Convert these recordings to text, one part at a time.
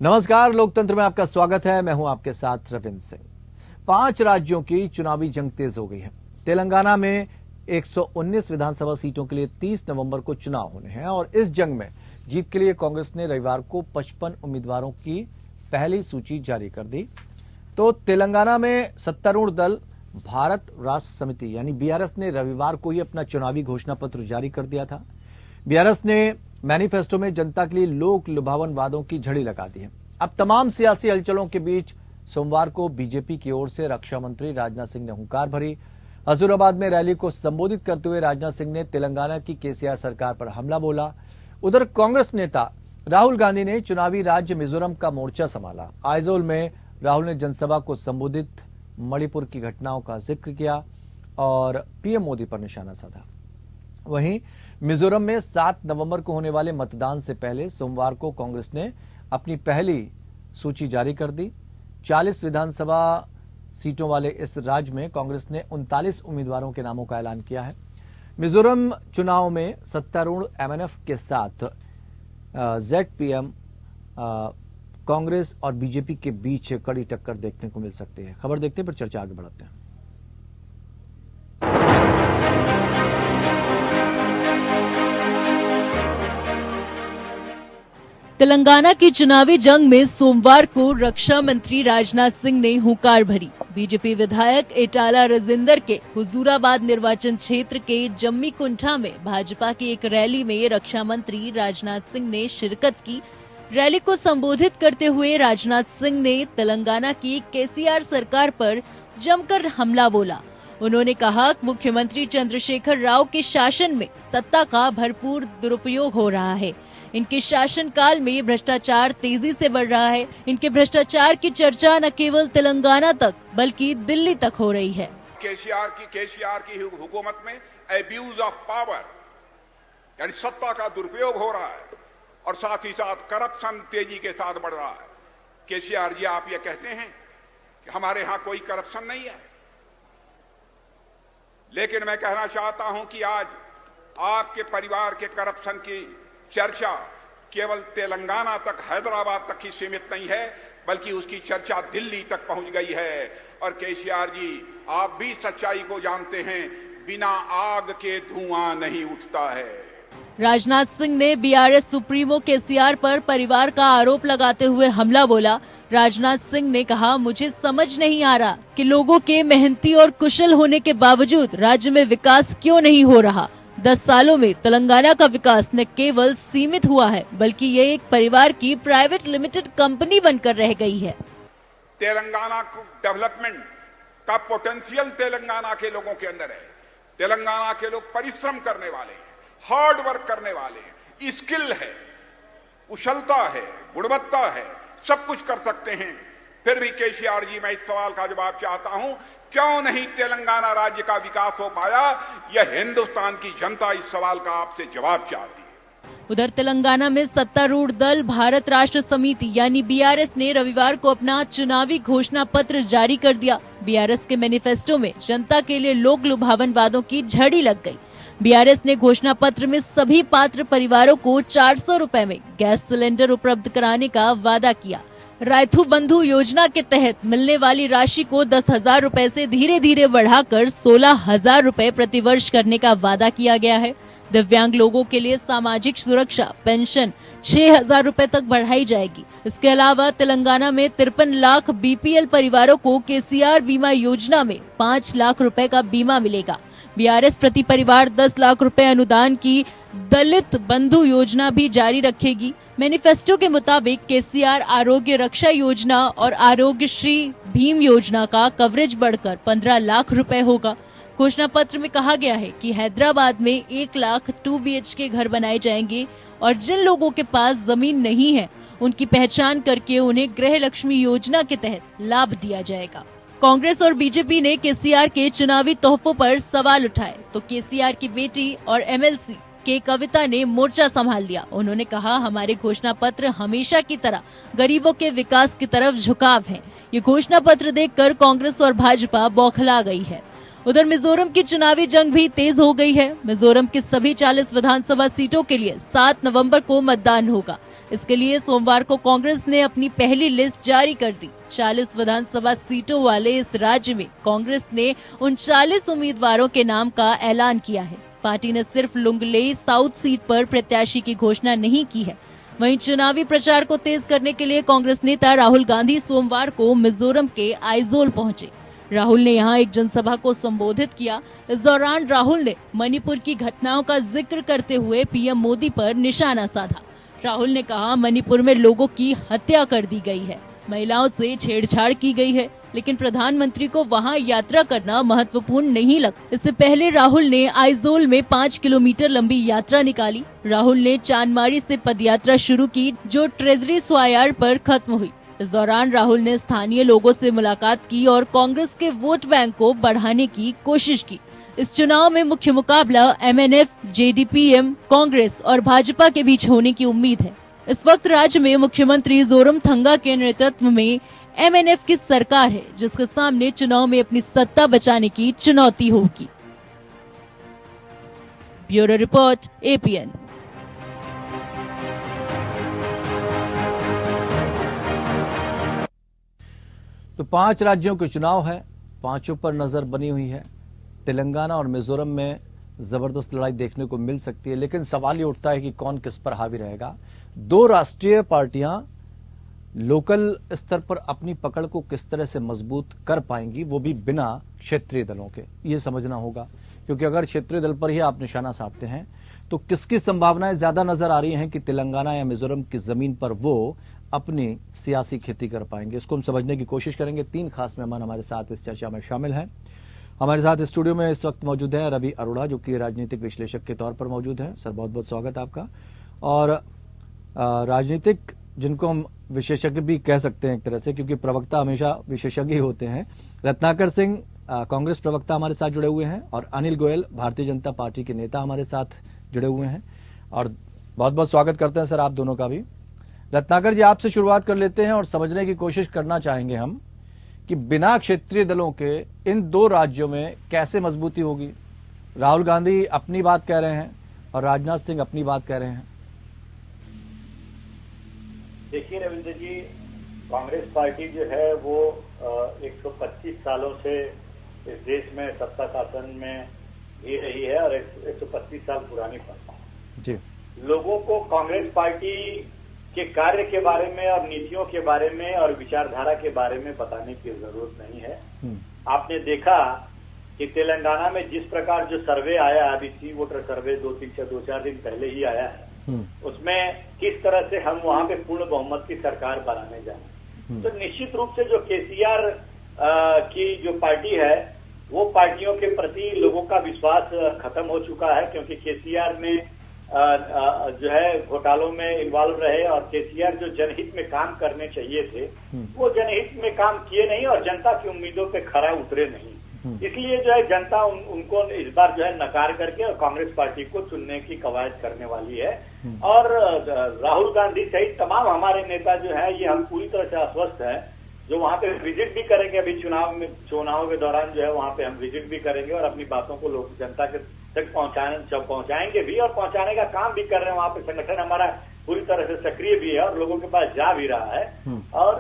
नमस्कार, लोकतंत्र में आपका स्वागत है। मैं हूं आपके साथ रविंद्र सिंह। 5 राज्यों की चुनावी जंग तेज हो गई है। तेलंगाना में 119 विधानसभा सीटों के लिए 30 नवंबर को चुनाव होने हैं और इस जंग में जीत के लिए कांग्रेस ने रविवार को 55 उम्मीदवारों की पहली सूची जारी कर दी। तो तेलंगाना में सत्तारूढ़ दल भारत राष्ट्र समिति यानी बीआरएस ने रविवार को ही अपना चुनावी घोषणा पत्र जारी कर दिया था। बीआरएस ने मैनिफेस्टो में जनता के लिए लोक लुभावन वादों की झड़ी लगा दी है। अब तमाम सियासी हलचलों के बीच सोमवार को बीजेपी की ओर से रक्षा मंत्री राजनाथ सिंह ने हुंकार भरी। हजूराबाद में रैली को संबोधित करते हुए राजनाथ सिंह ने तेलंगाना की केसीआर सरकार पर हमला बोला। उधर कांग्रेस नेता राहुल गांधी ने चुनावी राज्य मिजोरम का मोर्चा संभाला। आइजोल में राहुल ने जनसभा को संबोधित, मणिपुर की घटनाओं का जिक्र किया और पीएम मोदी पर निशाना साधा। वहीं मिजोरम में 7 नवंबर को होने वाले मतदान से पहले सोमवार को कांग्रेस ने अपनी पहली सूची जारी कर दी। 40 विधानसभा सीटों वाले इस राज्य में कांग्रेस ने 39 उम्मीदवारों के नामों का ऐलान किया है। मिजोरम चुनाव में सत्तारूढ़ एमएनएफ के साथ जेडपीएम कांग्रेस और बीजेपी के बीच कड़ी टक्कर देखने को मिल सकती है। खबर देखते हैं, फिर चर्चा आगे बढ़ाते हैं। तेलंगाना की चुनावी जंग में सोमवार को रक्षा मंत्री राजनाथ सिंह ने हुंकार भरी। बीजेपी विधायक एटाला राजेंद्र के हुजूराबाद निर्वाचन क्षेत्र के जम्मी कुंठा में भाजपा की एक रैली में रक्षा मंत्री राजनाथ सिंह ने शिरकत की। रैली को संबोधित करते हुए राजनाथ सिंह ने तेलंगाना की केसीआर सरकार पर जमकर हमला बोला। उन्होंने कहा, मुख्यमंत्री चंद्रशेखर राव के शासन में सत्ता का भरपूर दुरुपयोग हो रहा है। इनके शासनकाल में भ्रष्टाचार तेजी से बढ़ रहा है। इनके भ्रष्टाचार की चर्चा न केवल तेलंगाना तक बल्कि दिल्ली तक हो रही है। केसीआर की हुकूमत में एब्यूज ऑफ पावर यानी सत्ता का दुरुपयोग हो रहा है और साथ ही साथ करप्शन तेजी के साथ बढ़ रहा है। केसीआर जी, आप ये कहते हैं कि हमारे यहाँ कोई करप्शन नहीं है, लेकिन मैं कहना चाहता हूं कि आज आपके परिवार के करप्शन की चर्चा केवल तेलंगाना तक, हैदराबाद तक ही सीमित नहीं है, बल्कि उसकी चर्चा दिल्ली तक पहुंच गई है। और केसीआर जी, आप भी सच्चाई को जानते हैं, बिना आग के धुआं नहीं उठता है। राजनाथ सिंह ने बीआरएस सुप्रीमो केसीआर पर परिवार का आरोप लगाते हुए हमला बोला। राजनाथ सिंह ने कहा, मुझे समझ नहीं आ रहा कि लोगों के मेहनती और कुशल होने के बावजूद राज्य में विकास क्यों नहीं हो रहा। 10 सालों में तेलंगाना का विकास न केवल सीमित हुआ है, बल्कि ये एक परिवार की प्राइवेट लिमिटेड कंपनी बनकर रह गई है। तेलंगाना को डेवलपमेंट का पोटेंशियल तेलंगाना के लोगों के अंदर है। तेलंगाना के लोग परिश्रम करने वाले हैं, हार्ड वर्क करने वाले हैं, स्किल है, कुशलता है, गुणवत्ता है, सब कुछ कर सकते हैं। फिर भी केसीआर जी, मैं इस सवाल का जवाब चाहता हूं, क्यों नहीं तेलंगाना राज्य का विकास हो पाया? यह हिंदुस्तान की जनता इस सवाल का आपसे जवाब चाहती है। उधर तेलंगाना में सत्तारूढ़ दल भारत राष्ट्र समिति यानी बीआरएस ने रविवार को अपना चुनावी घोषणा पत्र जारी कर दिया। बीआरएस के मैनिफेस्टो में जनता के लिए लोक लुभावन वादों की झड़ी लग गई। बीआरएस ने घोषणा पत्र में सभी पात्र परिवारों को 400 रुपए में गैस सिलेंडर उपलब्ध कराने का वादा किया। रायथू बंधु योजना के तहत मिलने वाली राशि को 10,000 रुपए से धीरे धीरे बढ़ाकर 16,000 रुपए प्रतिवर्ष करने का वादा किया गया है। दिव्यांग लोगों के लिए सामाजिक सुरक्षा पेंशन 6,000 रुपए तक बढ़ाई जाएगी। इसके अलावा तेलंगाना में 53 लाख बीपीएल परिवारों को केसीआर बीमा योजना में 5 लाख रुपए का बीमा मिलेगा। बीआरएस प्रति परिवार 10 लाख रुपए अनुदान की दलित बंधु योजना भी जारी रखेगी। मैनिफेस्टो के मुताबिक केसीआर आरोग्य रक्षा योजना और आरोग्य श्री भीम योजना का कवरेज बढ़कर 15 लाख रुपए होगा। घोषणा पत्र में कहा गया है कि हैदराबाद में 1 लाख 2 BHK घर बनाए जाएंगे और जिन लोगों के पास जमीन नहीं है उनकी पहचान करके उन्हें गृह लक्ष्मी योजना के तहत लाभ दिया जाएगा। कांग्रेस और बीजेपी ने केसीआर के चुनावी तोहफों पर सवाल उठाए तो केसीआर की बेटी और एमएलसी के कविता ने मोर्चा संभाल लिया। उन्होंने कहा, हमारे घोषणा पत्र हमेशा की तरह गरीबों के विकास की तरफ झुकाव है। ये घोषणा पत्र देखकर कांग्रेस और भाजपा बौखला गई है। उधर मिजोरम की चुनावी जंग भी तेज हो गई है। मिजोरम की सभी 40 विधानसभा सीटों के लिए 7 नवंबर को मतदान होगा। इसके लिए सोमवार को कांग्रेस ने अपनी पहली लिस्ट जारी कर दी। 40 विधानसभा सीटों वाले इस राज्य में कांग्रेस ने 39 उम्मीदवारों के नाम का ऐलान किया है। पार्टी ने सिर्फ लुंगलेई साउथ सीट पर प्रत्याशी की घोषणा नहीं की है। वहीं चुनावी प्रचार को तेज करने के लिए कांग्रेस नेता राहुल गांधी सोमवार को मिजोरम के आइजोल पहुंचे। राहुल ने यहां एक जनसभा को संबोधित किया। इस दौरान राहुल ने मणिपुर की घटनाओं का जिक्र करते हुए पीएम मोदी पर निशाना साधा। राहुल ने कहा, मणिपुर में लोगों की हत्या कर दी गई है, महिलाओं से छेड़छाड़ की गई है, लेकिन प्रधानमंत्री को वहां यात्रा करना महत्वपूर्ण नहीं लगा। इससे पहले राहुल ने आइजोल में 5 किलोमीटर लंबी यात्रा निकाली। राहुल ने चांदमारी से पदयात्रा शुरू की, जो ट्रेजरी स्क्वायर पर खत्म हुई। इस दौरान राहुल ने स्थानीय लोगों से मुलाकात की और कांग्रेस के वोट बैंक को बढ़ाने की कोशिश की। इस चुनाव में मुख्य मुकाबला एमएनएफ, जेडीपीएम, कांग्रेस और भाजपा के बीच होने की उम्मीद है। इस वक्त राज्य में मुख्यमंत्री जोरमथंगा के नेतृत्व में एमएनएफ की सरकार है, जिसके सामने चुनाव में अपनी सत्ता बचाने की चुनौती होगी। Bureau report, APN. तो 5 राज्यों के चुनाव है, 5 पर नजर बनी हुई है। तेलंगाना और मिजोरम में जबरदस्त लड़ाई देखने को मिल सकती है, लेकिन सवाल ये उठता है कि कौन किस पर हावी रहेगा। 2 राष्ट्रीय पार्टियां लोकल स्तर पर अपनी पकड़ को किस तरह से मजबूत कर पाएंगी, वो भी बिना क्षेत्रीय दलों के, ये समझना होगा। क्योंकि अगर क्षेत्रीय दल पर ही आप निशाना साधते हैं तो किसकी संभावनाएं ज्यादा नजर आ रही हैं कि तेलंगाना या मिजोरम की जमीन पर वो अपनी सियासी खेती कर पाएंगे, इसको हम समझने की कोशिश करेंगे। 3 खास मेहमान हमारे साथ इस चर्चा में शामिल हैं। हमारे साथ स्टूडियो में इस वक्त मौजूद है रवि अरोड़ा, जो कि राजनीतिक विश्लेषक के तौर पर मौजूद हैं। सर, बहुत बहुत स्वागत है आपका। और राजनीतिक, जिनको हम विशेषज्ञ भी कह सकते हैं एक तरह से, क्योंकि प्रवक्ता हमेशा विशेषज्ञ ही होते हैं, रत्नाकर सिंह कांग्रेस प्रवक्ता हमारे साथ जुड़े हुए हैं, और अनिल गोयल भारतीय जनता पार्टी के नेता हमारे साथ जुड़े हुए हैं। और बहुत बहुत स्वागत करते हैं सर आप दोनों का भी। रत्नाकर जी, आपसे शुरुआत कर लेते हैं और समझने की कोशिश करना चाहेंगे हम कि बिना क्षेत्रीय दलों के इन 2 राज्यों में कैसे मजबूती होगी। राहुल गांधी अपनी बात कह रहे हैं और राजनाथ सिंह अपनी बात कह रहे हैं। देखिए रविंद्र जी, कांग्रेस पार्टी जो है वो 125 सालों से इस देश में सत्ता शासन में ही रही है और 125 साल पुरानी पार्टी जी। लोगों को कांग्रेस पार्टी के कार्य के बारे में और नीतियों के बारे में और विचारधारा के बारे में बताने की जरूरत नहीं है। आपने देखा कि तेलंगाना में जिस प्रकार जो सर्वे आया, अभी सी वोटर सर्वे 2-4 दिन पहले ही आया है, उसमें किस तरह से हम वहां पे पूर्ण बहुमत की सरकार बनाने जाए, तो निश्चित रूप से जो केसीआर की जो पार्टी है वो पार्टियों के प्रति लोगों का विश्वास खत्म हो चुका है, क्योंकि केसीआर में जो है घोटालों में इन्वॉल्व रहे और केसीआर जो जनहित में काम करने चाहिए थे वो जनहित में काम किए नहीं और जनता की उम्मीदों पे खरा उतरे नहीं। इसलिए जो है जनता उनको इस बार जो है नकार करके और कांग्रेस पार्टी को चुनने की कवायद करने वाली है। और राहुल गांधी सहित तमाम हमारे नेता जो है ये हम पूरी तरह से आश्वस्त है, जो वहां पे विजिट भी करेंगे अभी चुनाव के दौरान जो है वहां पे हम विजिट भी करेंगे और अपनी बातों को लोग जनता के तक पहुंचाएंगे भी और पहुंचाने का काम भी कर रहे हैं। वहां पे संगठन हमारा पूरी तरह से सक्रिय भी है और लोगों के पास जा भी रहा है। और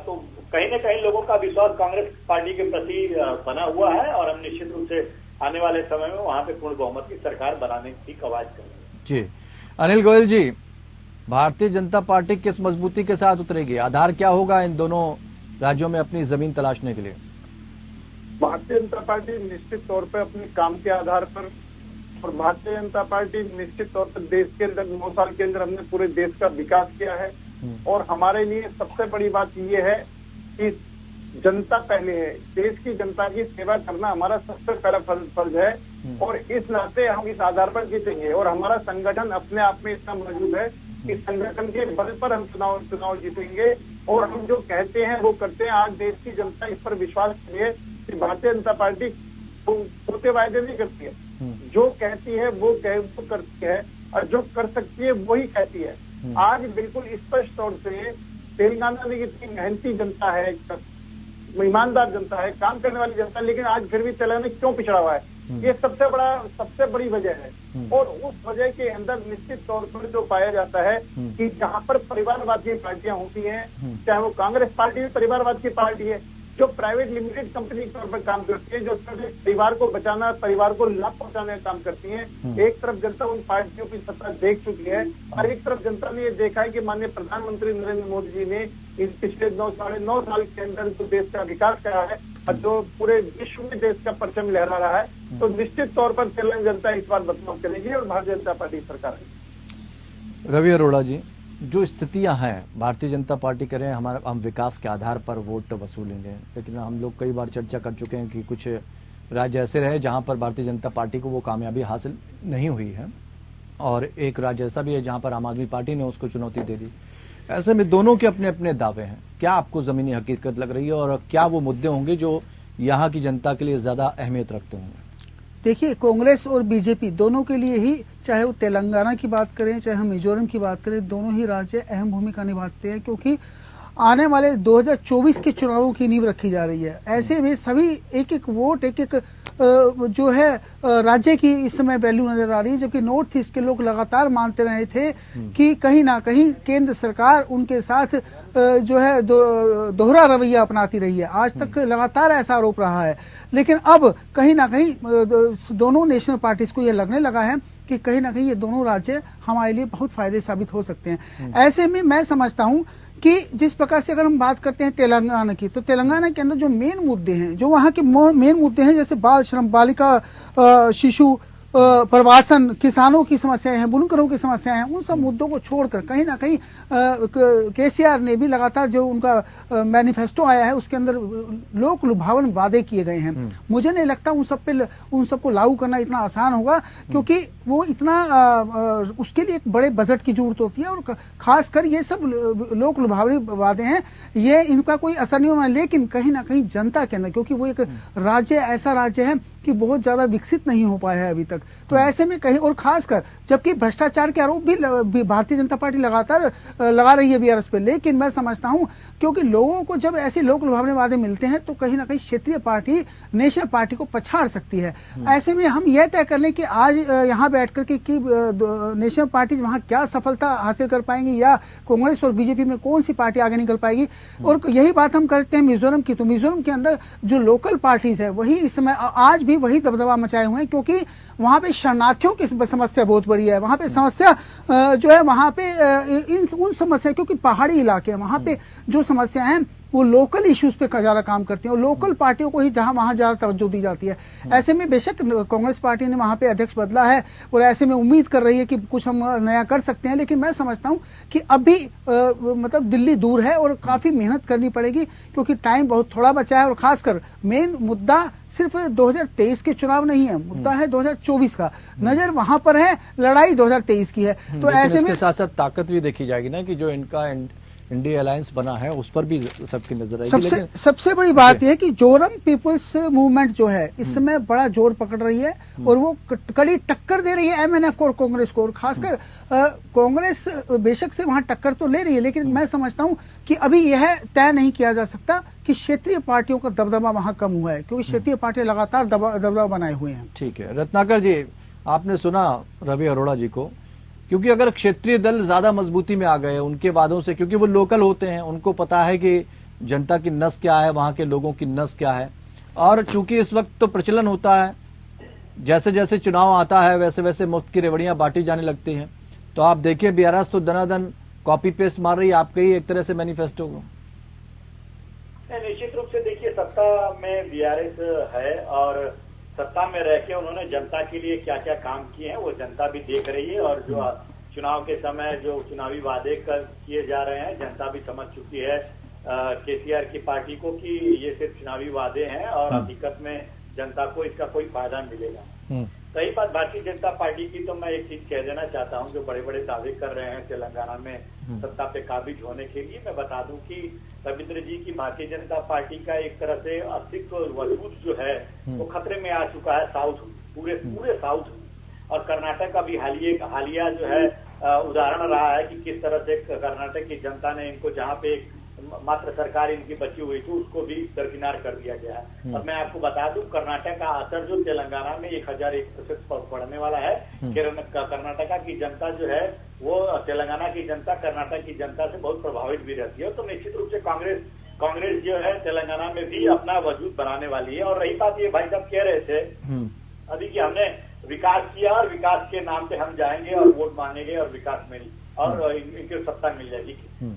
तो कहीं न कहीं लोगों का विश्वास कांग्रेस पार्टी के प्रति बना हुआ है और हम निश्चित रूप से आने वाले समय में वहां पे पूर्ण बहुमत की सरकार बनाने की कवायद करेंगे। जी, अनिल गोयल जी, भारतीय जनता पार्टी किस मजबूती के साथ उतरेगी? आधार क्या होगा इन दोनों राज्यों में अपनी जमीन तलाशने के लिए? भारतीय जनता पार्टी निश्चित तौर पर अपने काम के आधार पर, और भारतीय जनता पार्टी निश्चित तौर पर देश के अंदर 9 साल के अंदर हमने पूरे देश का विकास किया है और हमारे लिए सबसे बड़ी बात ये है कि जनता पहले है। देश की जनता की सेवा करना हमारा सबसे पहला फर्ज है और इस नाते हम इस आधार पर जीतेंगे। और हमारा संगठन अपने आप में इतना मौजूद है कि संगठन के बल पर हम चुनाव जीतेंगे और हम जो कहते हैं वो करते हैं। आज देश की जनता इस पर विश्वास करिए कि भारतीय जनता पार्टी खोटे वायदे नहीं करती है, जो कहती है वो करती है और जो कर सकती है वही कहती है। आज बिल्कुल स्पष्ट तौर से तेलंगाना में इतनी मेहनती जनता है, ईमानदार जनता है, काम करने वाली जनता है, लेकिन आज फिर भी तेलंगाना क्यों पिछड़ा हुआ है, ये सबसे बड़ी वजह है। और उस वजह के अंदर निश्चित तौर पर जो पाया जाता है कि जहां पर परिवारवाद की पार्टियां होती हैं, चाहे वो कांग्रेस पार्टी भी परिवारवाद की पार्टी है, जो प्राइवेट लिमिटेड कंपनी के तौर पर काम करती है, जो परिवार को बचाना, परिवार को लाभ पहुंचाने का काम करती है। एक तरफ जनता उन पार्टियों की सत्ता देख चुकी है और एक तरफ जनता ने ये देखा है कि माननीय प्रधानमंत्री नरेंद्र मोदी जी ने इस पिछले 9-9.5 साल के अंदर जो देश का विकास करा है और जो पूरे विश्व में देश का परचम लहरा रहा है, तो निश्चित तौर पर तेलंगाना जनता इस बार बदलाव करेगी और भारतीय जनता पार्टी सरकार है। रवि अरोड़ा जी, जो स्थितियां हैं, भारतीय जनता पार्टी कह रहे हैं हम विकास के आधार पर वोट वसूलेंगे, लेकिन हम लोग कई बार चर्चा कर चुके हैं कि कुछ राज्य ऐसे रहे जहां पर भारतीय जनता पार्टी को वो कामयाबी हासिल नहीं हुई है और एक राज्य ऐसा भी है जहां पर आम आदमी पार्टी ने उसको चुनौती दे दी। ऐसे में दोनों के अपने अपने दावे हैं। क्या आपको जमीनी हकीकत लग रही है और क्या वो मुद्दे होंगे जो यहाँ की जनता के लिए ज्यादा अहमियत रखते होंगे? देखिए, कांग्रेस और बीजेपी दोनों के लिए ही, चाहे वो तेलंगाना की बात करें चाहे हम मिजोरम की बात करें, दोनों ही राज्य अहम भूमिका निभाते हैं, क्योंकि आने वाले 2024 के चुनावों की नींव रखी जा रही है। ऐसे में सभी एक एक वोट, एक एक जो है राज्य की इस समय वैल्यू नजर आ रही है, जबकि नॉर्थ ईस्ट के लोग लगातार मानते रहे थे कि कहीं ना कहीं केंद्र सरकार उनके साथ जो है दोहरा रवैया अपनाती रही है। आज तक लगातार ऐसा आरोप रहा है, लेकिन अब कहीं ना कहीं दोनों नेशनल पार्टीज को यह लगने लगा है कि कहीं ना कहीं ये दोनों राज्य हमारे लिए बहुत फायदे साबित हो सकते हैं। ऐसे में मैं समझता हूं कि जिस प्रकार से अगर हम बात करते हैं तेलंगाना की, तो तेलंगाना के अंदर जो मेन मुद्दे हैं, जो वहाँ के मेन मुद्दे हैं, जैसे बाल श्रम, बालिका शिशु प्रवासन, किसानों की समस्याएं हैं, बुनकरों की समस्याएं हैं, उन सब मुद्दों को छोड़कर कहीं ना कहीं केसीआर ने भी लगातार जो उनका मैनिफेस्टो आया है उसके अंदर लोक लुभावन वादे किए गए हैं। मुझे नहीं लगता उन सबको लागू करना इतना आसान होगा, क्योंकि वो इतना उसके लिए एक बड़े बजट की जरूरत होती है और खासकर ये सब लोक लुभावनी वादे हैं, ये इनका कोई असर नहीं होना। लेकिन कहीं ना कहीं जनता के अंदर, क्योंकि वो एक राज्य ऐसा राज्य है कि बहुत ज्यादा विकसित नहीं हो पाया है अभी तक, तो ऐसे में कहीं, और खासकर जबकि भ्रष्टाचार के आरोप भी भारतीय जनता पार्टी लगातार लगा रही है बीआरएस पे, लेकिन मैं समझता हूं क्योंकि लोगों को जब ऐसे लोक लुभावने वादे मिलते हैं तो कहीं ना कहीं क्षेत्रीय पार्टी नेशनल पार्टी को पछाड़ सकती है। ऐसे में हम यह तय कर लें कि आज यहाँ बैठ कर कि नेशनल पार्टी वहां क्या सफलता हासिल कर पाएंगी या कांग्रेस और बीजेपी में कौन सी पार्टी आगे निकल पाएगी। और यही बात हम करते हैं मिजोरम की, तो मिजोरम के अंदर जो लोकल पार्टीज है वही इस समय आज भी वही दबदबा मचाए हुए हैं, क्योंकि वहां पे शरणार्थियों की समस्या बहुत बड़ी है। वहां पे समस्या जो है वहां पे उन समस्या, क्योंकि पहाड़ी इलाके हैं, वहां पे जो समस्या है वो लोकल इश्यूज पे ज्यादा काम करती हैं और लोकल पार्टियों को ही जहां वहां ज्यादा तवज्जो दी जाती है। ऐसे में बेशक कांग्रेस पार्टी ने वहां पे अध्यक्ष बदला है और ऐसे में उम्मीद कर रही है कि कुछ हम नया कर सकते हैं, लेकिन मैं समझता हूं कि अभी मतलब दिल्ली दूर है और काफी मेहनत करनी पड़ेगी, क्योंकि टाइम बहुत थोड़ा बचा है। और खासकर मेन मुद्दा सिर्फ 2023 के चुनाव नहीं है, मुद्दा है 2024 का। नजर वहां पर है, लड़ाई 2023 की है। तो ऐसे में इसके साथ साथ ताकत भी देखी जाएगी ना, कि जो इनका इंडिया अलायंस बना है उस पर भी सबकी नजर आएगी। सबसे बड़ी बात यह है कि जोरम पीपुल्स मूवमेंट जो है इस समय बड़ा जोर पकड़ रही है और वो कड़ी टक्कर दे रही है एमएनएफ को और कांग्रेस को। और खासकर कांग्रेस बेशक से वहां टक्कर तो ले रही है, लेकिन मैं समझता हूं कि अभी यह तय नहीं किया जा सकता कि क्षेत्रीय पार्टियों का दबदबा वहां कम हुआ है, क्योंकि क्षेत्रीय पार्टियां लगातार दबदबा बनाए हुए हैं। ठीक है रत्नाकर जी, आपने सुना रवि अरोड़ा जी को, क्योंकि अगर क्षेत्रीय दल ज्यादा मजबूती में आ गए उनके वादों से, क्योंकि वो लोकल होते हैं, उनको पता है कि जनता की नस क्या है, वहां के लोगों की नस क्या है, और चूंकि इस वक्त तो प्रचलन होता है, जैसे जैसे चुनाव आता है वैसे वैसे मुफ्त की रेवड़ियां बांटी जाने लगती हैं। तो आप देखिए बीआरएस तो दनादन कॉपी पेस्ट मार रही है आपके ही एक तरह से मैनिफेस्टो को। निश्चित रूप से देखिए, सत्ता में बीआरएस है और सत्ता में रह के उन्होंने जनता के लिए क्या क्या काम किए हैं वो जनता भी देख रही है। और जो चुनाव के समय जो चुनावी वादे किए जा रहे हैं, जनता भी समझ चुकी है केसीआर की पार्टी को कि ये सिर्फ चुनावी वादे हैं और हकीकत में जनता को इसका कोई फायदा मिलेगा। सही बात भारतीय जनता पार्टी की, तो मैं एक चीज कह देना चाहता हूं, जो बड़े बड़े दावे कर रहे हैं तेलंगाना में सत्ता पे काबिज होने के लिए, मैं बता दूं कि रविंद्र जी की भारतीय जनता पार्टी का एक तरह से अस्तित्व वजूद जो है वो खतरे में आ चुका है साउथ, पूरे साउथ में। और कर्नाटक अभी हालिया जो है उदाहरण रहा है कि किस तरह से कर्नाटक की जनता ने इनको जहाँ पे एक मात्र सरकार इनकी बची हुई थी उसको भी दरकिनार कर दिया गया है। और मैं आपको बता दूं, कर्नाटक का असर जो तेलंगाना में 1001% पड़ने वाला है। कर्नाटका की जनता जो है वो तेलंगाना की जनता कर्नाटक की जनता से बहुत प्रभावित भी रहती है। तो निश्चित रूप से कांग्रेस जो है तेलंगाना में भी अपना वजूद बनाने वाली है। और रही बात ये भाई साहब कह रहे थे अभी कि हमने विकास किया और विकास के नाम पे हम जाएंगे और वोट मांगेंगे और विकास में और इनके सत्ता मिल जाएगी।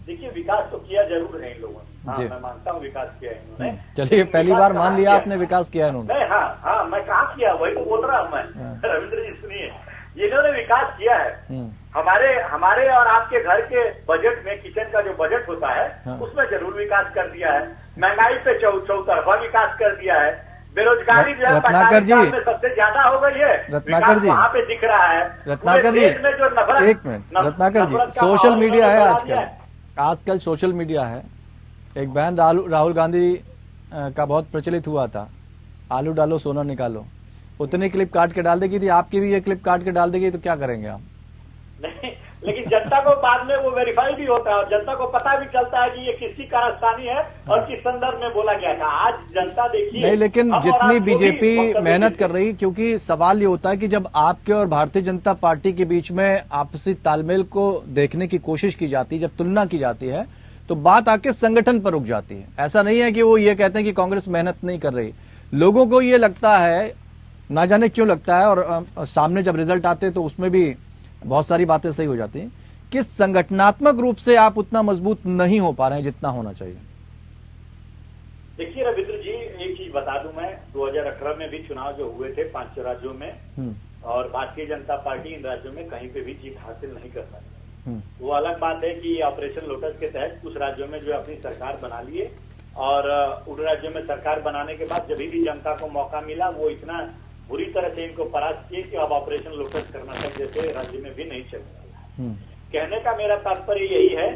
देखिए विकास तो किया जरूर है इन लोगों ने, हाँ मैं मानता हूँ विकास किया है इन्होंने। चलिए पहली बार मान लिया आपने विकास किया है इन्होंने। नहीं हाँ मैं कहा किया, वही तो बोल रहा हूँ मैं। रविंद्र जी सुनिए, इन्होंने विकास किया है। हमारे और आपके घर के बजट में किचन का जो बजट होता है उसमें जरूर विकास कर दिया है। महंगाई पे चौतरफा विकास कर दिया है। बेरोजगारी जो है रत्नाकर जी में सबसे ज्यादा हो गई है। रत्नाकर जी वहाँ पे दिख रहा है। रत्नाकर जी एक मिनट, रत्नाकर जी सोशल मीडिया है आजकल सोशल मीडिया है। एक बयान राहुल गांधी का बहुत प्रचलित हुआ था, आलू डालो सोना निकालो। उतनी क्लिप काट के डाल देगी थी, आपकी भी ये क्लिप काट के डाल देगी तो क्या करेंगे आप? नहीं, लेकिन जनता को बाद में वो वेरीफाई भी होता है और जनता को पता भी चलता है कि ये किसकी कारस्तानी है और किस संदर्भ में बोला गया था। आज जनता देखिए नहीं, लेकिन जितनी बीजेपी मेहनत कर रही, क्योंकि सवाल ये होता है कि जब आपके और भारतीय जनता पार्टी के बीच में आपसी तालमेल को देखने की कोशिश की जाती है, जब तुलना की जाती है तो बात आके संगठन पर रुक जाती है। ऐसा नहीं है कि वो ये कहते हैं कि कांग्रेस मेहनत नहीं कर रही। लोगों को ये लगता है, ना जाने क्यों लगता है, और सामने जब रिजल्ट आते हैं तो उसमें भी बहुत सारी बातें सही हो जाती हैं कि संगठनात्मक रूप से आप उतना मजबूत नहीं हो पा रहे हैं जितना होना चाहिए। देखिए रविंद्र जी, एक चीज बता दूं मैं, 2018 में भी चुनाव जो हुए थे 5 राज्यों में, और भारतीय जनता पार्टी इन राज्यों में कहीं पे भी जीत हासिल नहीं कर पाई। वो अलग बात है कि ऑपरेशन लोटस के तहत कुछ राज्यों में जो अपनी सरकार बना लिए और उन राज्यों में सरकार बनाने के बाद जब भी जनता को मौका मिला वो इतना बुरी तरह से इनको परास्त किए कि अब ऑपरेशन लोटस कर्नाटक जैसे राज्य में भी नहीं चलने वाला है। कहने का मेरा तात्पर्य यही है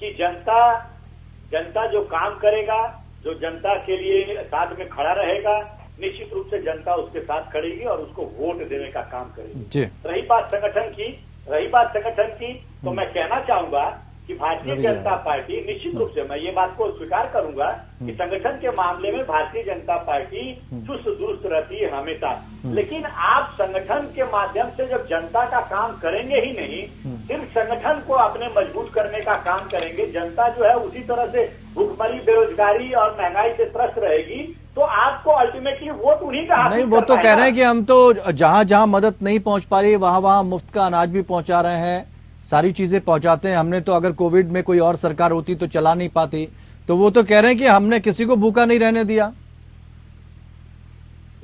कि जनता जो काम करेगा, जो जनता के लिए साथ में खड़ा रहेगा, निश्चित रूप से जनता उसके साथ खड़ेगी और उसको वोट देने का काम करेगी। रही बात संगठन की तो मैं कहना चाहूंगा कि भारतीय जनता पार्टी निश्चित रूप से, मैं ये बात को स्वीकार करूंगा कि संगठन के मामले में भारतीय जनता पार्टी चुस्त दुरुस्त रहती है हमेशा। लेकिन आप संगठन के माध्यम से जब जनता का काम करेंगे ही नहीं, सिर्फ संगठन को अपने मजबूत करने का काम करेंगे, जनता जो है उसी तरह से भूखमरी, बेरोजगारी और महंगाई से त्रस्त रहेगी, तो आपको अल्टीमेटली वोट उन्हीं का नहीं। वो तो कह रहे हैं कि हम तो जहां जहां मदद नहीं पहुंच पा रही वहां मुफ्त का अनाज भी पहुंचा रहे हैं, सारी चीजें पहुंचाते हैं। हमने तो अगर कोविड में कोई और सरकार होती तो चला नहीं पाती। तो वो तो कह रहे हैं कि हमने किसी को भूखा नहीं रहने दिया।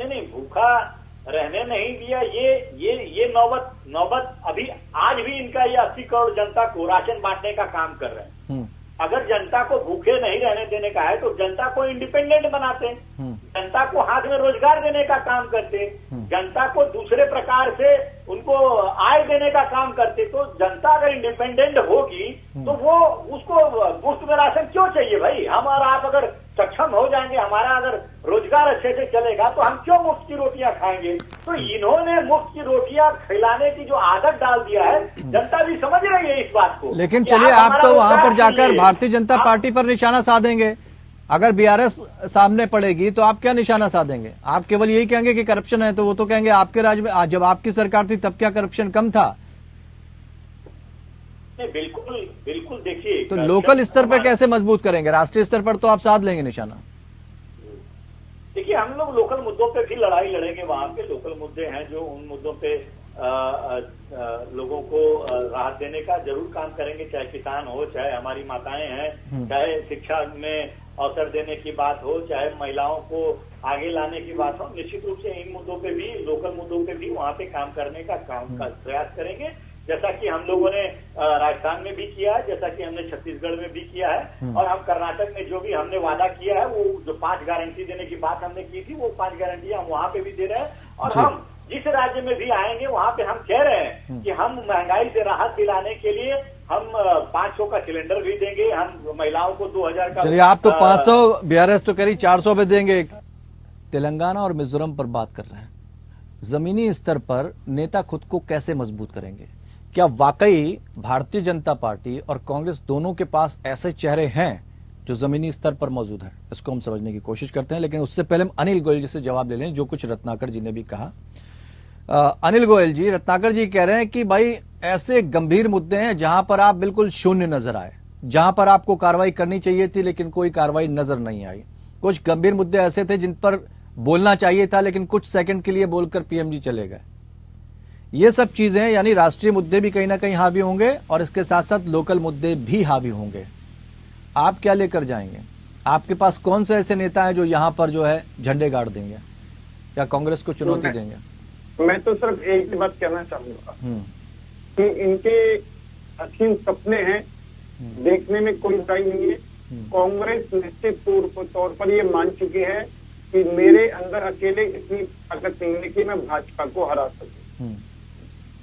नहीं, भूखा रहने नहीं दिया। ये नौबत अभी आज भी इनका ये 80 करोड़ जनता को राशन बांटने का काम कर रहे हैं। अगर जनता को भूखे नहीं रहने देने का है तो जनता को इंडिपेंडेंट बनाते, जनता को हाथ में रोजगार देने का काम करते, जनता को दूसरे प्रकार से उनको आय देने का काम करते। तो जनता अगर इंडिपेंडेंट होगी तो वो उसको मुफ्त में राशन क्यों चाहिए भाई? हम और आप अगर सक्षम हो जाएंगे, हमारा अगर रोजगार अच्छे से चलेगा तो हम क्यों मुफ्त की रोटियां खाएंगे? तो इन्होंने मुफ्त की रोटियां खिलाने की जो आदत डाल दिया है, जनता भी समझ रही है इस बात को। लेकिन चलिए, आप तो वहां पर जाकर भारतीय जनता पार्टी पर निशाना साधेंगे। अगर बीआरएस सामने पड़ेगी तो आप क्या निशाना साधेंगे? आप केवल यही कहेंगे कि करप्शन है, तो वो तो कहेंगे आपके राज्य में जब आपकी सरकार थी तब क्या करप्शन कम था? नहीं, बिल्कुल देखिए, तो लोकल स्तर पर कैसे मजबूत करेंगे? राष्ट्रीय स्तर पर तो आप साध लेंगे निशाना। देखिए, हम लोग लोकल मुद्दों पे भी लड़ाई लड़ेंगे। वहां पे लोकल मुद्दे हैं जो उन मुद्दों पे लोगों को राहत देने का जरूर काम करेंगे, चाहे किसान हो, चाहे हमारी माताएं हैं, चाहे शिक्षा में अवसर देने की बात हो, चाहे महिलाओं को आगे लाने की बात हो। निश्चित रूप से इन मुद्दों पे भी, लोकल मुद्दों पे भी वहां पे काम करने का प्रयास करेंगे, जैसा कि हम लोगों ने राजस्थान में भी किया है, जैसा कि हमने छत्तीसगढ़ में भी किया है, और हम कर्नाटक में जो भी हमने वादा किया है, वो जो 5 गारंटी देने की बात हमने की थी, वो 5 गारंटी हम वहां पे भी दे रहे हैं। और हम जिस राज्य में भी आएंगे वहां पे हम कह रहे हैं कि हम महंगाई से राहत दिलाने के लिए हम 500 का सिलेंडर भी देंगे, हम महिलाओं को 2000 का। चलिए, आप तो 500, बीआरएस तो करीब 400 पे देंगे। तेलंगाना और मिजोरम पर बात कर रहे हैं। जमीनी स्तर पर नेता खुद को कैसे मजबूत करेंगे? क्या वाकई भारतीय जनता पार्टी और कांग्रेस दोनों के पास ऐसे चेहरे हैं जो जमीनी स्तर पर मौजूद है, इसको हम समझने की कोशिश करते हैं। लेकिन उससे पहले हम अनिल गोयल जी से जवाब ले लें जो कुछ रत्नाकर जी ने भी कहा। अनिल गोयल जी, रत्नाकर जी कह रहे हैं कि भाई ऐसे गंभीर मुद्दे हैं जहां पर आप बिल्कुल शून्य नजर आए, जहां पर आपको कार्रवाई करनी चाहिए थी लेकिन कोई कार्रवाई नजर नहीं आई। कुछ गंभीर मुद्दे ऐसे थे जिन पर बोलना चाहिए था लेकिन कुछ सेकंड के लिए बोलकर पीएम जी चले गए। ये सब चीजें यानी राष्ट्रीय मुद्दे भी कहीं ना कहीं हावी होंगे और इसके साथ साथ लोकल मुद्दे भी हावी होंगे। आप क्या लेकर जाएंगे? आपके पास कौन से ऐसे नेता हैं जो यहाँ पर जो है झंडे गाड़ देंगे या कांग्रेस को चुनौती देंगे? मैं तो सिर्फ एक ही बात कहना चाहूंगा कि इनके असीम सपने हैं, देखने में कोई बुराई नहीं है। कांग्रेस निश्चित तौर पर ये मान चुकी है कि मेरे अंदर अकेले इतनी ताकत नहीं है कि मैं भाजपा को हरा सकूं।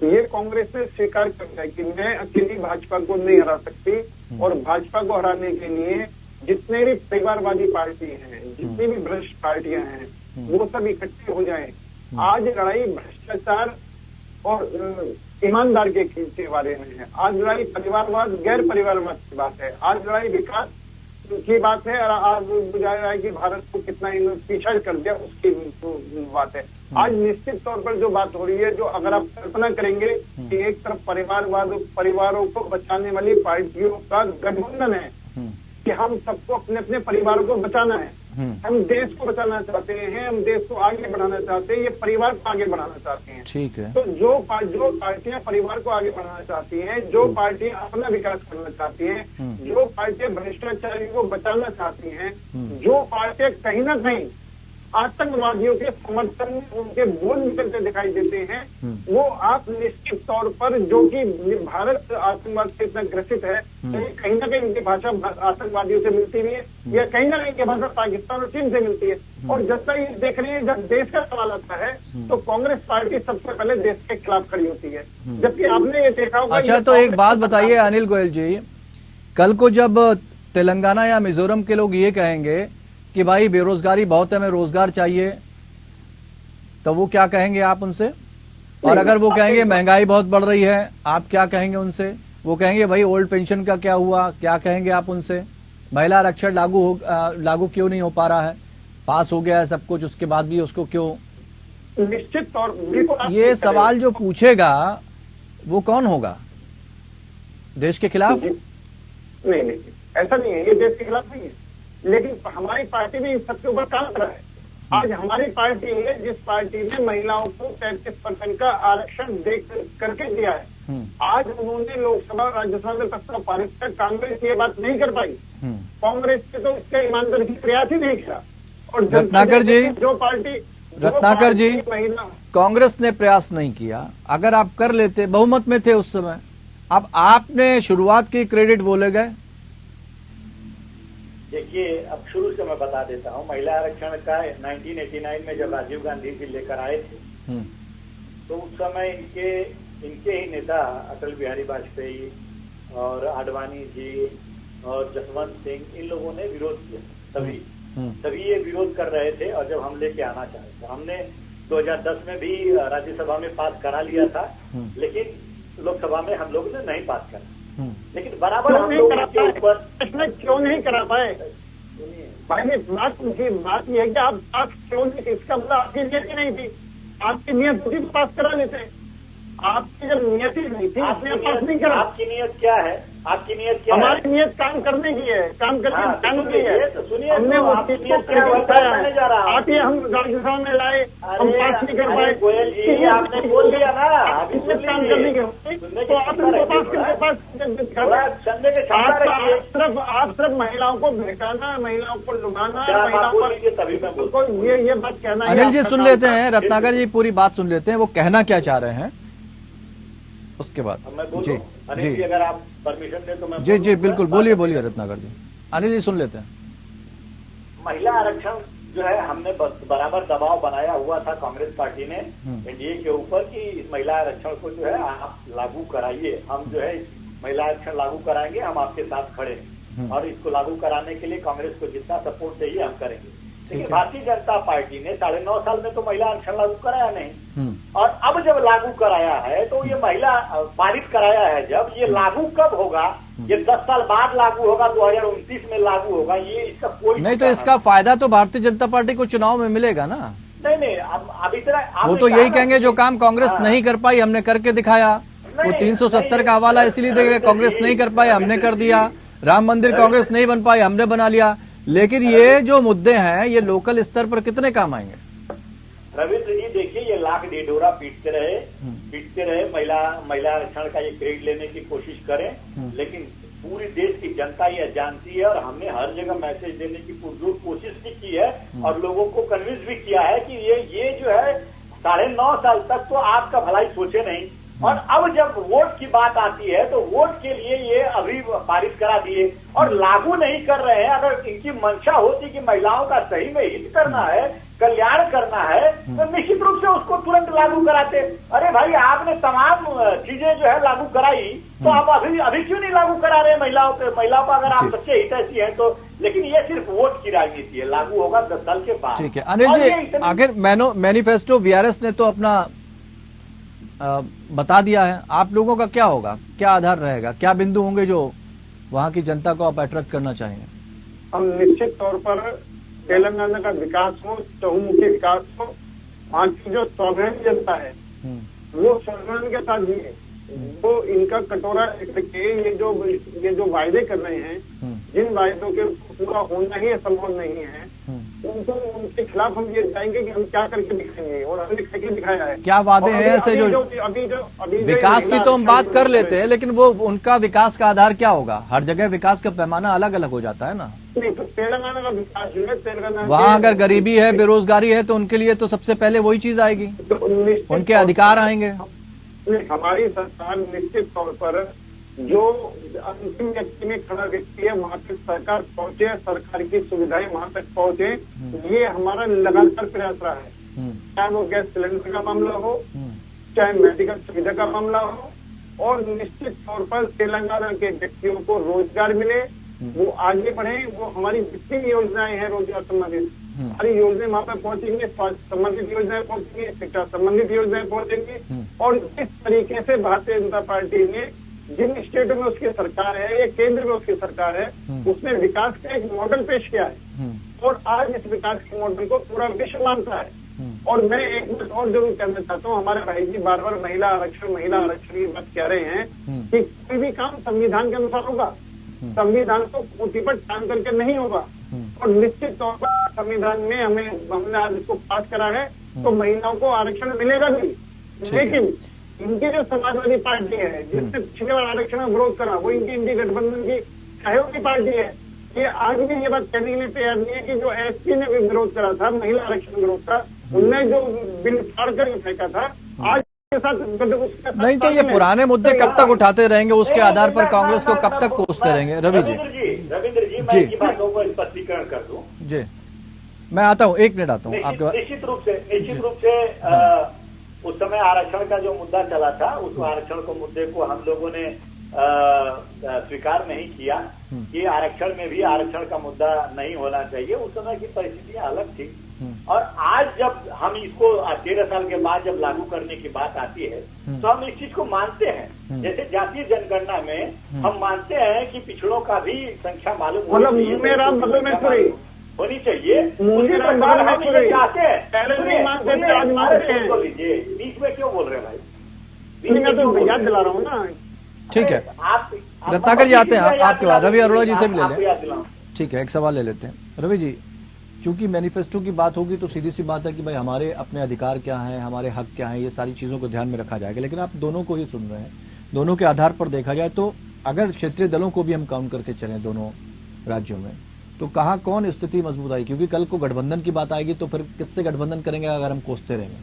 ये कांग्रेस ने स्वीकार कर लिया कि मैं अकेली भाजपा को नहीं हरा सकती और भाजपा को हराने के लिए जितने भी परिवारवादी पार्टी हैं, जितनी भी भ्रष्ट पार्टियां हैं, वो सब इकट्ठे हो जाएं। आज लड़ाई भ्रष्टाचार और ईमानदार के बारे में है। आज लड़ाई परिवारवाद गैर परिवारवाद की बात है। आज लड़ाई विकास की बात है और आज बुझा रहा है कि भारत को कितना पीछा कर दिया उसकी बात है। आज निश्चित तौर पर जो बात हो रही है, जो अगर आप कल्पना करेंगे कि एक तरफ परिवारवाद, परिवारों को बचाने वाली पार्टियों का गठबंधन है कि हम सबको अपने अपने परिवारों को बचाना है, हम देश को बचाना चाहते हैं, हम देश को आगे बढ़ाना चाहते हैं, ये परिवार को आगे बढ़ाना चाहते हैं। ठीक है। तो जो पार्टियां परिवार को आगे बढ़ाना चाहती हैं, जो पार्टियां अपना विकास करना चाहती हैं, जो पार्टियां भ्रष्टाचारी को बचाना चाहती हैं, जो पार्टियां कहीं ना कहीं आतंकवादियों के समर्थन में उनके बोल निकलते दिखाई देते हैं, वो आप निश्चित तौर पर, जो कि भारत आतंकवाद से इतना ग्रसित है, तो कहीं ना कहीं इनकी भाषा आतंकवादियों से मिलती भी है या कहीं ना कहीं इनकी भाषा पाकिस्तान और चीन से मिलती है। और जब तक ये देख रहे हैं, जब देश का सवाल आता है तो कांग्रेस पार्टी सबसे पहले देश के खिलाफ खड़ी होती है, जबकि आपने ये देखा होगा। अच्छा, तो एक बात बताइए अनिल गोयल जी, कल को जब तेलंगाना या मिजोरम के लोग ये कहेंगे कि भाई बेरोजगारी बहुत है, हमें रोजगार चाहिए, तो वो क्या कहेंगे आप उनसे? और अगर वो कहेंगे महंगाई बहुत बढ़ रही है, आप क्या कहेंगे उनसे? वो कहेंगे भाई ओल्ड पेंशन का क्या हुआ, क्या कहेंगे आप उनसे? महिला आरक्षण लागू क्यों नहीं हो पा रहा है? पास हो गया है सब कुछ, उसके बाद भी उसको क्यों? निश्चित तौर ये सवाल जो पूछेगा वो कौन होगा? देश के खिलाफ? नहीं, ऐसा नहीं है, ये देश के खिलाफ नहीं है, लेकिन हमारी पार्टी भी इस सबके ऊपर काम कर रहा है। आज हमारी पार्टी है जिस पार्टी ने महिलाओं को 33% का आरक्षण दे करके दिया है। आज उन्होंने लोकसभा और राज्यसभा में प्रस्ताव पारित कर, कांग्रेस ये बात नहीं कर पाई। कांग्रेस के तो इसका ईमानदारी की प्रयास ही नहीं किया। और रत्नाकर जी, रत्नाकर जी, कांग्रेस ने प्रयास नहीं किया। अगर आप कर लेते, बहुमत में थे उस समय, अब आपने शुरुआत की, क्रेडिट बोले गए। देखिए, अब शुरू से मैं बता देता हूँ, महिला आरक्षण का 1989 में जब राजीव गांधी जी लेकर आए थे तो उस समय इनके ही नेता अटल बिहारी वाजपेयी और आडवाणी जी और जसवंत सिंह, इन लोगों ने विरोध किया। सभी ये विरोध कर रहे थे और जब हम लेके आना चाहे तो हमने 2010 में भी राज्यसभा में पास करा लिया था, लेकिन लोकसभा में हम लोग ने नहीं पास करा। लेकिन बराबर हम लोग के ऊपर क्यों नहीं करा पाए? भाई बात यह है कि आप पास क्यों नहीं, इसका मतलब आपकी नियत ही नहीं थी। आपकी नियत थी तो पास करा लेते। आपकी जब नियत ही नहीं थी, आपने पास नहीं करा। आपकी नियत क्या है? आपकी नियत क्या है? हमारी नियत काम करने की है, काम करके जाने की है। सुनिए, हमने वो चीज को बताया है। आप ये हम राज्यसभा में लाए, हम पास नहीं कर पाए। गोयल जी, आपने बोल दिया ना, काम करने के तो आप आप सिर्फ महिलाओं को भड़काना, महिलाओं को लुभाना, महिलाओं को ये बात कहना। अनिल जी सुन लेते हैं, रत्नाकर जी पूरी बात सुन लेते हैं, वो कहना क्या चाह रहे हैं उसके बाद। जी जी, अगर आप परमिशन दे तो मैं जी बिल्कुल, बोलिए रत्नाकर जी। अनिल जी सुन लेते हैं। महिला आरक्षण जो है, हमने बराबर दबाव बनाया हुआ था कांग्रेस पार्टी ने एनडीए के ऊपर कि इस महिला आरक्षण को जो है आप लागू कराइए, हम जो है महिला आरक्षण लागू कराएंगे, हम आपके साथ खड़े हैं और इसको लागू कराने के लिए कांग्रेस को जितना सपोर्ट चाहिए हम करेंगे। लेकिन भारतीय जनता पार्टी ने 9.5 साल में तो महिला आरक्षण लागू कराया नहीं, और अब जब लागू कराया है तो ये महिला पारित कराया है, जब ये लागू कब होगा ये 10 साल बाद लागू होगा, 2029 में लागू होगा, ये इसका कोई नहीं तो इसका फायदा तो भारतीय जनता पार्टी को चुनाव में मिलेगा ना। नहीं, अब इतना वो तो यही कहेंगे जो काम कांग्रेस नहीं कर पाई हमने करके दिखाया। वो 370 का हवाला इसलिए देंगे, कांग्रेस नहीं कर पाई हमने कर दिया, राम मंदिर कांग्रेस नहीं बन पाई हमने बना लिया। लेकिन ये जो मुद्दे हैं ये लोकल स्तर पर कितने काम आएंगे? रविंद्र जी देखिए, ये लाख ढिढोरा पीटते रहे, महिला आरक्षण का ये क्रेडिट लेने की कोशिश करें, लेकिन पूरी देश की जनता ये जानती है और हमने हर जगह मैसेज देने की पुरजोर कोशिश भी की है और लोगों को कन्विंस भी किया है कि ये जो है 9.5 साल तक तो आपका भलाई सोचे नहीं, और अब जब वोट की बात आती है तो वोट के लिए ये अभी पारित करा दिए और लागू नहीं कर रहे हैं। अगर इनकी मंशा होती कि महिलाओं का सही में हित करना है, कल्याण करना है, तो निश्चित रूप से उसको तुरंत लागू कराते। अरे भाई, आपने तमाम चीजें जो है लागू कराई, तो आप अभी क्यों नहीं लागू करा रहे महिलाओं को? अगर आप सच्चे हितैषी हैं तो। लेकिन ये सिर्फ वोट की राजनीति है, लागू होगा 10 साल के बाद। ठीक है अनिल जी, आखिर मैनिफेस्टो बीआरएस ने तो अपना बता दिया है, आप लोगों का क्या होगा, क्या आधार रहेगा, क्या बिंदु होंगे जो वहां की जनता को आप अट्रैक्ट करना चाहेंगे? हम निश्चित तौर पर तेलंगाना का विकास हो, चहुमुखी विकास हो, वहाँ की जो स्वाभिमानी जनता है वो स्वाभिमान के साथ जिए, वो इनका कटोरा के ये जो वायदे कर रहे हैं, जिन वायदों के पूरा होना ही संभव नहीं है, उनके खिलाफ हम ये जाएंगे कि हम क्या करके दिखाएंगे और हमने करके दिखाया है। क्या वादे हैं ऐसे जो विकास की तो हम बात कर लेते हैं, लेकिन वो उनका विकास का आधार क्या होगा? हर जगह विकास का पैमाना अलग अलग हो जाता है ना। नहीं तो तेलंगाना का विकास जो है, तेलंगाना वहाँ अगर गरीबी है, बेरोजगारी है, तो उनके लिए तो सबसे पहले वही चीज आएगी, उनके अधिकार आएंगे। हमारी सरकार निश्चित तौर पर जो अंतिम व्यक्ति में खड़ा व्यक्ति है वहाँ तक सरकार पहुँचे, सरकार की सुविधाएं वहाँ तक पहुँचे, ये हमारा लगातार प्रयास रहा है। चाहे वो गैस सिलेंडर का मामला हो, चाहे मेडिकल सुविधा का मामला हो, और निश्चित तौर पर तेलंगाना के व्यक्तियों को रोजगार मिले, वो आगे बढ़े। वो हमारी जितनी योजनाएं हैं रोजगार संबंधित, हमारी योजनाएं वहाँ पर पहुंचेंगे, स्वास्थ्य संबंधित योजनाएं पहुंचेंगी, शिक्षा संबंधित योजनाएं पहुंचेंगी। और इस तरीके से भारतीय जनता पार्टी ने जिन स्टेटों में उसकी सरकार है या केंद्र में उसकी सरकार है, उसने विकास का एक मॉडल पेश किया है और आज इस विकास के मॉडल को पूरा विश्व मानता है। और मैं एक बात और जरूर कहना चाहता हूँ, हमारे भाई जी बार बार महिला आरक्षण की बात कह रहे हैं कि कोई भी काम संविधान के अनुसार होगा, संविधान को खूंटी पर टांग करके नहीं होगा। और निश्चित तौर पर संविधान में हमने आज इसको पास करा है तो महिलाओं को आरक्षण मिलेगा भी। लेकिन इनकी जो समाजवादी पार्टी है जिसने पिछले बार आरक्षण में विरोध करा, वो इनकी गठबंधन की सहयोगी पार्टी है, ये आज भी ये बात कहने के लिए तैयार नहीं है कि जो एसपी ने भी विरोध करा था, महिला आरक्षण विरोध था, उनने जो बिल फाड़ कर फेंका था, आज के साथ नहीं तो ये पुराने मुद्दे कब तक उठाते रहेंगे? उसके आधार पर कांग्रेस को कब तक कोसते रहेंगे? रविंद्र जी मैं इनकी बातों को स्पष्टीकरण कर दूं। जी मैं आता हूँ, 1 मिनट आता हूँ आपके पास। निश्चित रूप से उस समय आरक्षण का जो मुद्दा चला था, उस आरक्षण को मुद्दे को हम लोगों ने स्वीकार नहीं किया कि आरक्षण में भी आरक्षण का मुद्दा नहीं होना चाहिए। उस समय की परिस्थितियां अलग थी और आज जब हम इसको 13 साल के बाद जब लागू करने की बात आती है तो हम इस चीज को मानते हैं। जैसे जातीय जनगणना में हम मानते हैं कि पिछड़ों का भी संख्या मालूम होनी चाहिए। चाहते हैं लीजिए, बीच में क्यों बोल रहे हैं भाई? मैं तो याद दिला रहा हूँ ना। ठीक है, आप रत्नाकर जी आते हैं आपके बाद, रवि अरोड़ा जी से भी ले लें। ठीक है, एक सवाल ले लेते हैं रवि जी। चूंकि मैनिफेस्टो की बात होगी तो सीधी सी बात है कि भाई हमारे अपने अधिकार क्या हैं, हमारे हक क्या हैं, ये सारी चीज़ों को ध्यान में रखा जाएगा। लेकिन आप दोनों को ही सुन रहे हैं, दोनों के आधार पर देखा जाए तो अगर क्षेत्रीय दलों को भी हम काउंट करके चलें दोनों राज्यों में, तो कहाँ कौन स्थिति मजबूत आई? क्योंकि कल को गठबंधन की बात आएगी तो फिर किससे गठबंधन करेंगे अगर हम कोसते रहेंगे?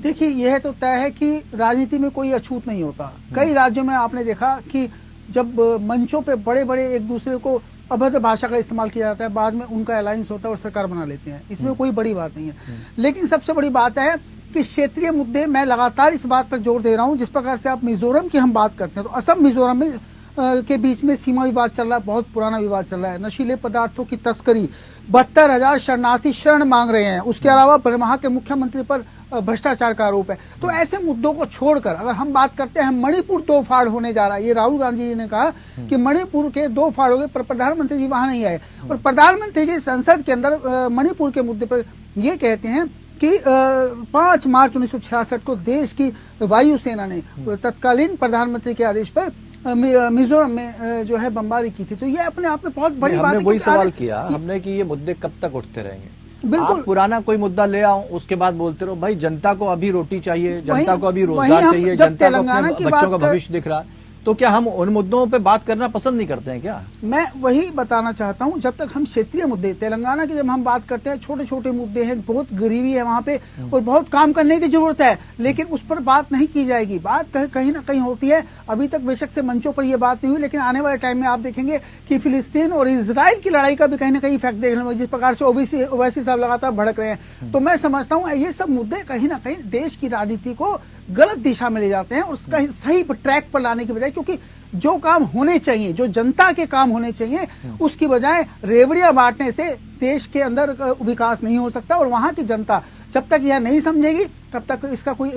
देखिए, यह तो तय है कि राजनीति में कोई अछूत नहीं होता। कई राज्यों में आपने देखा कि जब मंचों पे बड़े बड़े एक दूसरे को अभद्र भाषा का इस्तेमाल किया जाता है, बाद में उनका अलायंस होता है और सरकार बना लेते हैं। इसमें कोई बड़ी बात नहीं है। लेकिन सबसे बड़ी बात है कि क्षेत्रीय मुद्दे, मैं लगातार इस बात पर जोर दे रहा हूं। जिस प्रकार से आप मिजोरम की हम बात करते हैं तो असम मिजोरम में के बीच में सीमा विवाद चल रहा है, बहुत पुराना विवाद चल रहा है। नशीले पदार्थों की तस्करी, 72,000 शरणार्थी शरण मांग रहे हैं। उसके अलावा वहाँ के मुख्यमंत्री पर भ्रष्टाचार का आरोप है। तो ऐसे मुद्दों को छोड़कर अगर हम बात करते हैं, मणिपुर दो फाड़ होने जा रहा है, ये राहुल गांधी जी ने कहा कि मणिपुर के दो फाड़ हो गए, पर प्रधानमंत्री जी वहां नहीं आए। और प्रधानमंत्री जी संसद के अंदर मणिपुर के मुद्दे पर ये कहते हैं कि 5 मार्च 1966 को देश की वायुसेना ने तत्कालीन प्रधानमंत्री के आदेश पर मिजोरम में जो है बमबारी की थी। तो ये अपने आप में बहुत बड़ी बात है। वही सवाल किया हमने कि ये मुद्दे कब तक उठते रहेंगे। बिल्कुल आप पुराना कोई मुद्दा ले आओ, उसके बाद बोलते रहो भाई जनता को अभी रोटी चाहिए, जनता को अभी रोजगार चाहिए, जनता को अपने बच्चों का भविष्य दिख रहा है। तो क्या हम उन मुद्दों पे बात करना पसंद नहीं करते हैं क्या? मैं वही बताना चाहता हूं, जब तक हम क्षेत्रीय मुद्दे तेलंगाना की जब हम बात करते हैं, छोटे छोटे मुद्दे हैं, बहुत गरीबी है वहां पे और बहुत काम करने की जरूरत है, लेकिन उस पर बात नहीं की जाएगी। बात कहीं ना कहीं होती है। अभी तक बेशक से मंचों पर यह बात नहीं हुई, लेकिन आने वाले टाइम में आप देखेंगे कि फिलिस्तीन और इजराइल की लड़ाई का भी कहीं ना कहीं इफेक्ट देखने को, जिस प्रकार से ओवैसी साहब लगातार भड़क रहे हैं। तो मैं समझता हूँ ये सब मुद्दे कहीं ना कहीं देश की राजनीति को गलत दिशा में ले जाते हैं और उसका सही ट्रैक पर लाने की बजाय, क्योंकि जो काम होने चाहिए, जो जनता के काम होने चाहिए, उसकी बजाय रेवड़ियां बांटने से देश के अंदर विकास नहीं हो सकता। और वहां की जनता जब तक यह नहीं समझेगी तब तक इसका कोई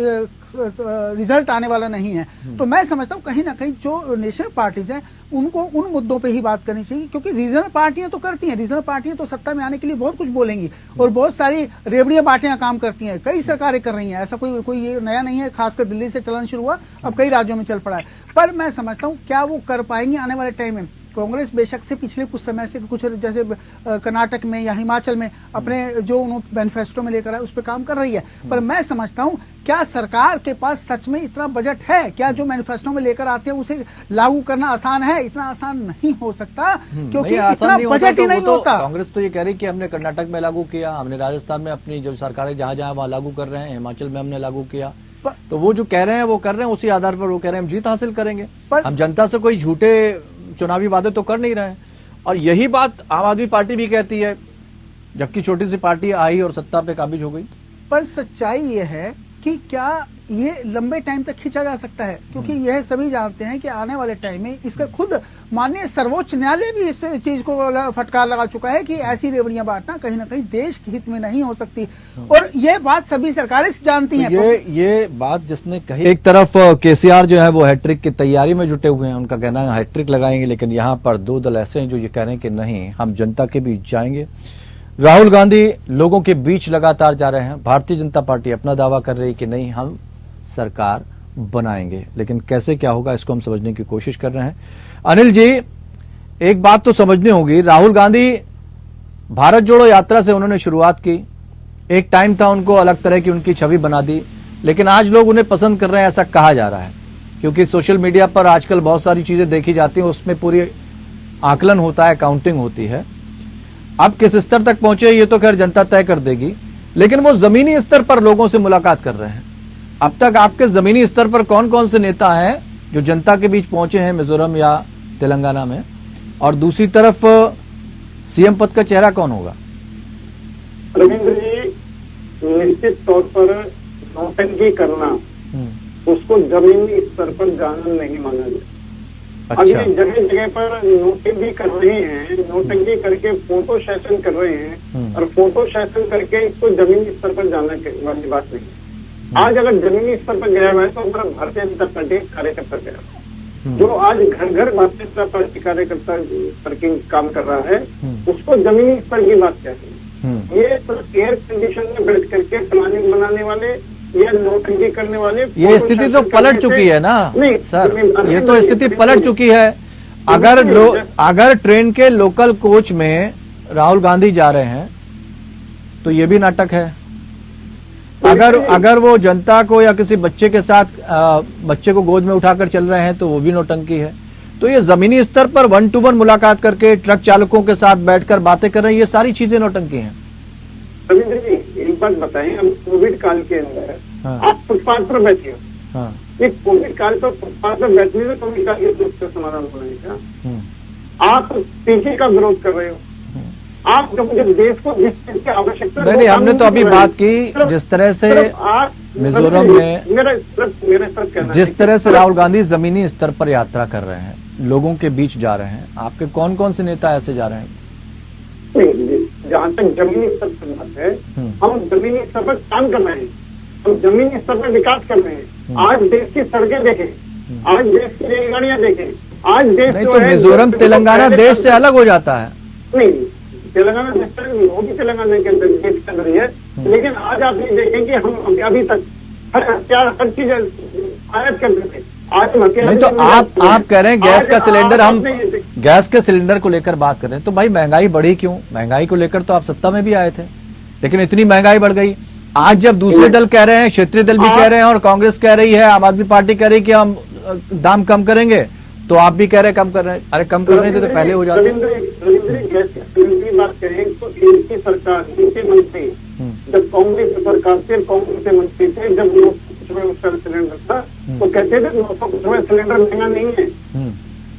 रिजल्ट आने वाला नहीं है। तो मैं समझता हूँ कहीं ना कहीं जो नेशनल पार्टीज हैं उनको उन मुद्दों पे ही बात करनी चाहिए, क्योंकि रीजनल पार्टियां तो करती हैं, रीजनल पार्टियां तो सत्ता में आने के लिए बहुत कुछ बोलेंगी और बहुत सारी रेवड़ियां बांटियां काम करती हैं। कई सरकारें कर रही हैं, ऐसा कोई ये नया नहीं है, खासकर दिल्ली से चलन शुरू हुआ, अब कई राज्यों में चल पड़ा है। पर मैं समझता हूँ क्या वो कर पाएंगे आने वाले टाइम में। कांग्रेस बेशक से पिछले कुछ समय से कुछ जैसे कर्नाटक में या हिमाचल में अपने जो उन्होंने मैनिफेस्टो में लेकर आए उस पर काम कर रही है, पर मैं समझता हूं क्या सरकार के पास सच में इतना बजट है? क्या जो मैनिफेस्टो में लेकर आते हैं उसे लागू करना आसान है? इतना आसान नहीं हो सकता, क्योंकि इतना बजट ही नहीं होता। कांग्रेस तो ये कह रही कि हमने कर्नाटक में लागू किया, हमने राजस्थान में अपनी जो सरकारें जहां जहां वहां लागू कर रहे हैं, हिमाचल में हमने लागू किया। तो वो जो कह रहे हैं वो कर रहे हैं, उसी आधार पर वो कह रहे हैं हम जीत हासिल करेंगे। हम जनता से कोई झूठे चुनावी वादे तो कर नहीं रहे हैं। और यही बात आम आदमी पार्टी भी कहती है, जबकि छोटी सी पार्टी आई और सत्ता पे काबिज हो गई। पर सच्चाई ये है कि क्या ये लंबे टाइम तक खींचा जा सकता है, क्योंकि यह सभी जानते हैं कि आने वाले टाइम में इसका खुद माननीय सर्वोच्च न्यायालय भी इस चीज को फटकार लगा चुका है कि ऐसी रेवड़ियां बांटना कहीं ना कहीं देश के हित में नहीं हो सकती। और ये बात सभी सरकारें जानती हैं। ये बात जिसने कही, एक तरफ केसीआर जो है वो हैट्रिक की तैयारी में जुटे हुए हैं, उनका कहना है हैट्रिक लगाएंगे, लेकिन यहाँ पर दो दल ऐसे हैं जो ये कह रहे हैं कि नहीं, हम जनता के बीच जाएंगे। राहुल गांधी लोगों के बीच लगातार जा रहे हैं, भारतीय जनता पार्टी अपना दावा कर रही है कि नहीं हम सरकार बनाएंगे, लेकिन कैसे क्या होगा इसको हम समझने की कोशिश कर रहे हैं। अनिल जी, एक बात तो समझनी होगी, राहुल गांधी भारत जोड़ो यात्रा से उन्होंने शुरुआत की, एक टाइम था उनको अलग तरह की उनकी छवि बना दी, लेकिन आज लोग उन्हें पसंद कर रहे हैं ऐसा कहा जा रहा है, क्योंकि सोशल मीडिया पर आजकल बहुत सारी चीजें देखी जाती हैं, उसमें पूरी आकलन होता है, काउंटिंग होती है। अब किस स्तर तक पहुंचे ये तो खैर जनता तय कर देगी, लेकिन वो जमीनी स्तर पर लोगों से मुलाकात कर रहे हैं। अब तक आपके जमीनी स्तर पर कौन कौन से नेता हैं जो जनता के बीच पहुंचे हैं मिजोरम या तेलंगाना में, और दूसरी तरफ सीएम पद का चेहरा कौन होगा? रविंद्र जी, निश्चित तौर पर नौटंकी करना उसको जमीनी स्तर पर जाना नहीं माना जाए। अच्छा। अभी जगह जगह पर नोटंकी कर रहे हैं, नोटंकी करके फोटो सेशन कर रहे हैं, और फोटो सेशन करके इसको जमीनी स्तर पर जाना वाली बात नहीं है। आज अगर जमीनी स्तर पर गया हुआ है तो हमारा भारतीय जनता पार्टी कार्यकर्ता गया, जो आज घर घर भारतीय जनता पार्टी कार्यकर्ता पर काम कर रहा है, उसको जमीनी स्तर की बात कहते हैं। ये एयर कंडीशन में बैठ करके प्लानिंग बनाने वाले या नोटंकी करने वाले, ये स्थिति तो पलट चुकी है ना सर, ये तो स्थिति पलट चुकी है। अगर ट्रेन के लोकल कोच में राहुल गांधी जा रहे हैं तो ये भी नाटक है। अगर वो जनता को या किसी बच्चे के साथ बच्चे को गोद में उठाकर चल रहे हैं तो वो भी नौटंकी है। तो ये जमीनी स्तर पर 1-to-1 मुलाकात करके ट्रक चालकों के साथ बैठकर बातें कर रहे हैं, ये सारी चीजें नौटंकी हैं। रविंद्र जी, एक बात बताएं, हम कोविड काल के अंदर आप फुटपाथ पर बैठे हो, ये कोविड काल पर फुटपाथ पर बैठने से कोविड काल के समाधान होने का आप पीछे का विरोध कर रहे हो। आप जब देश को जिस चीज की आवश्यकता, नहीं, हमने तो अभी बात की जिस तरह से मिजोरम में, जिस तरह से राहुल गांधी जमीनी स्तर पर यात्रा कर रहे हैं, लोगों के बीच जा रहे हैं, आपके कौन कौन से नेता ऐसे जा रहे हैं? जहाँ तक जमीनी स्तर पर बात है, हम जमीनी स्तर पर काम कर रहे हैं। हम जमीनी स्तर पर विकास कर रहे हैं। आज देश की सड़कें देखें, आज देश की रेलगाड़ियां देखें, आज देश नहीं जो तो है, मिजोरम तेलंगाना देश से अलग हो जाता है। नहीं, तेलंगाना देश में होगी, तेलंगाना के अंदर देश चल रही है, लेकिन आज आप ये देखें कि हम अभी तक हर चीज आयात करते थे। आज हम नहीं तो आप कह रहे हैं गैस का सिलेंडर, हम गैस के सिलेंडर को लेकर बात कर रहे हैं, तो भाई महंगाई बढ़ी क्यों? महंगाई को लेकर तो आप सत्ता में भी आए थे, लेकिन इतनी महंगाई बढ़ गई। आज जब दूसरे दल कह रहे हैं, क्षेत्रीय दल भी कह रहे हैं और कांग्रेस कह रही है, आम आदमी पार्टी कह रही है कि हम दाम कम करेंगे, तो आप भी कह रहे हैं कम कर रहे हैं। अरे कम कर रहे थे तो पहले हो जाते। की बात करें तो इनकी सरकार, इनके मंत्री जब कांग्रेस सरकार थे, कांग्रेस के मंत्री थे, जब 900 रुपए उसका सिलेंडर था तो कहते थे 900 रुपए सिलेंडर महंगा नहीं है।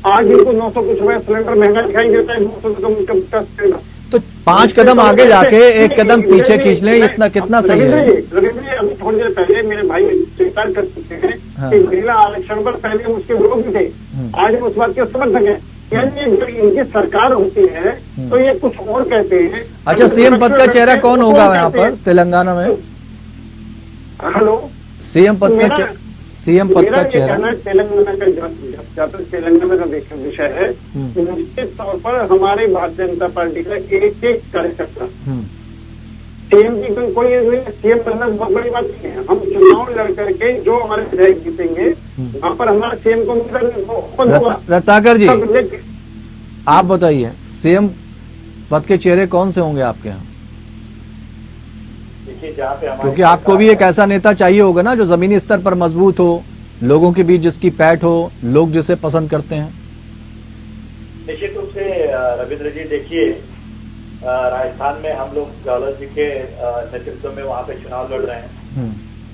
आज इनको 900 रुपए सिलेंडर महंगा दिखाई देता है। 900 का सिलेंडर तो 5 कदम आगे जाके 1 कदम पीछे खींच लें, इतना कितना सही है। रविंद्र जी, अभी थोड़ी देर पहले मेरे भाई स्वीकार कर चुके हैं कि महिला आरक्षण पर पहले हम उसके विरोधी थे, आज हम उस बात के समर्थक हैं। यानी जब इनकी सरकार होती है तो ये कुछ और कहते हैं। अच्छा, सीएम पद का चेहरा कौन होगा यहाँ पर तेलंगाना में? हेलो, सीएम पद का चेहरा तेलंगाना का जहाँ तक तेलंगाना का विषय है, निश्चित तौर पर हमारे भारतीय जनता पार्टी का एक एक कार्यकर्ता सीएम की कोई सीएम बनना बहुत बड़ी बात नहीं है। हम चुनाव लड़ करके जो हमारे विधायक जीतेंगे वहाँ पर हमारा सीएम को रत्नाकर जी, आप बताइए सीएम पद के चेहरे कौन से होंगे आपके यहाँ? क्योंकि आपको भी एक ऐसा नेता चाहिए होगा ना जो जमीनी स्तर पर मजबूत हो, लोगों के बीच जिसकी पैठ हो, लोग जिसे पसंद करते हैं। निश्चित रूप से रविंद्र जी, देखिए राजस्थान में हम लोग गहलोत जी के नेतृत्व में वहाँ पे चुनाव लड़ रहे हैं।